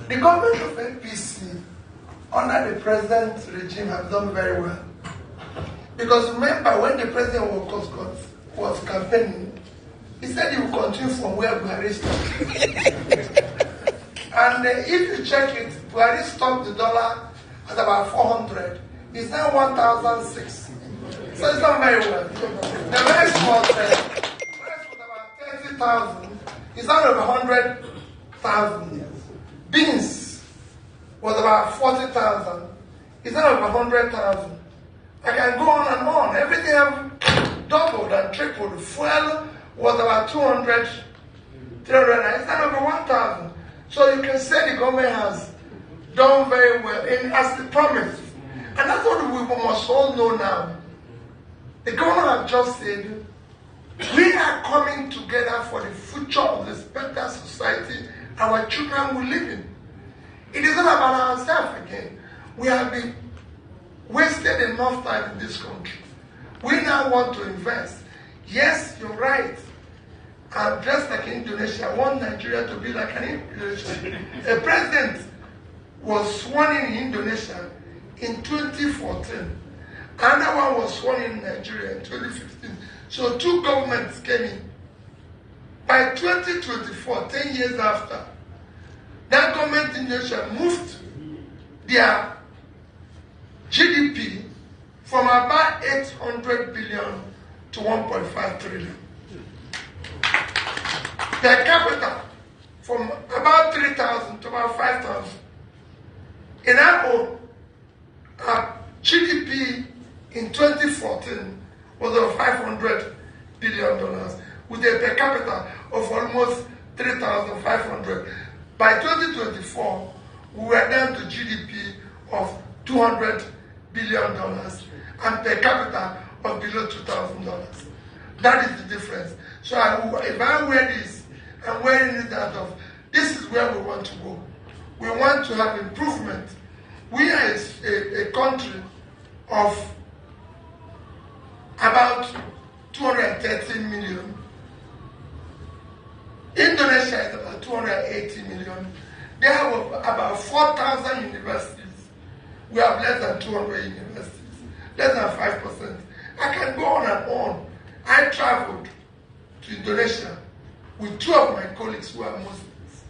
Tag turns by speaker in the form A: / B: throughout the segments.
A: The government of APC under the president's regime have done very well. Because remember, when the president was campaigning, he said he would continue from where Buhari stopped. And if you check it, Buhari stopped the dollar at about 400. It's now 1,006. So it's not very well. The rice was about 30,000. It's now over 100,000. Beans was about 40,000. It's now over 100,000. I can go on and on. Everything have doubled and tripled. Fuel was about 200, 300. It's now over 1,000. So you can say the government has done very well as they promised. And that's what we must all know now. The government has just said, we are coming together for the future of this better society our children will live in. It is not about ourselves again. We have been wasted enough time in this country. We now want to invest. Yes, you're right. I'm just like Indonesia. I want Nigeria to be like an Indonesia. A president was sworn in Indonesia in 2014. Another one was sworn in Nigeria in 2015. So two governments came in. By 2024, 10 years after, that government in Indonesia moved their GDP from about 800 billion to 1.5 trillion. Per capita from about 3,000 to about 5,000. In our own, our GDP in 2014 was over $500 billion with a per capita of almost 3,500. By 2024, we were down to GDP of $200 billion and per capita of below $2,000. That is the difference. So if I wear this, I'm wearing it out of, this is where we want to go. We want to have improvement. We are a country of about 213 million. Indonesia is about 280 million. They have about 4,000 universities. We have less than 200 universities, less than 5%. I can go on and on. I traveled to Indonesia with two of my colleagues who are Muslims.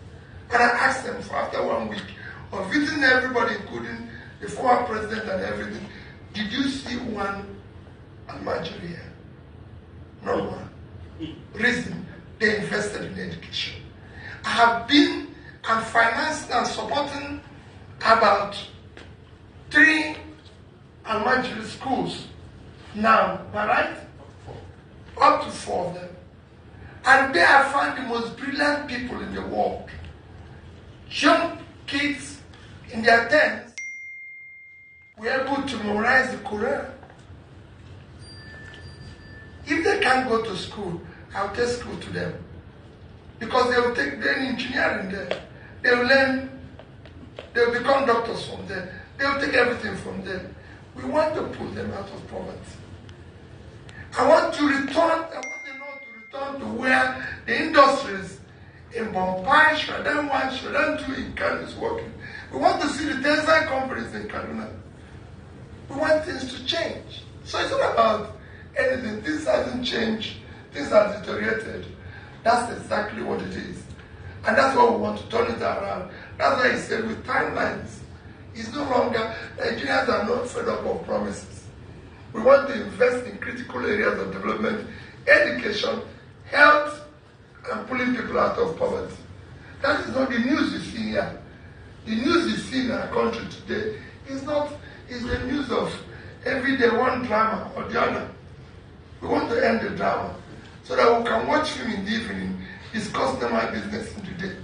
A: And I asked them for after 1 week of visiting everybody, including the former president and everything, did you see one Almajiri here? No one. Reason, they invested in education. I have been and financed and supporting about 3 Almajiri schools now, am I right? Up to 4 of them. And there I found the most brilliant people in the world. Young kids in their 10s were able to memorize the Quran. If they can't go to school, I'll take school to them. Because they will take their engineering there. They will learn, they will become doctors from there. They will take everything from there. We want to pull them out of poverty. I want them all to return to where the industries in Bombay, Shradan 1, Shradan 2 in Kano is working. We want to see the textile companies in Kaduna. We want things to change. So it's not about anything. This hasn't changed. Things have deteriorated. That's exactly what it is. And that's why we want to turn it around. That's why he said with timelines. It's no longer, Nigerians are not fed up of promises. We want to invest in critical areas of development, education, health, and pulling people out of poverty. That is not the news you see here. The news you see in our country today is the news of every day one drama or the other. We want to end the drama so that we can watch film in the evening, discuss my business in the day.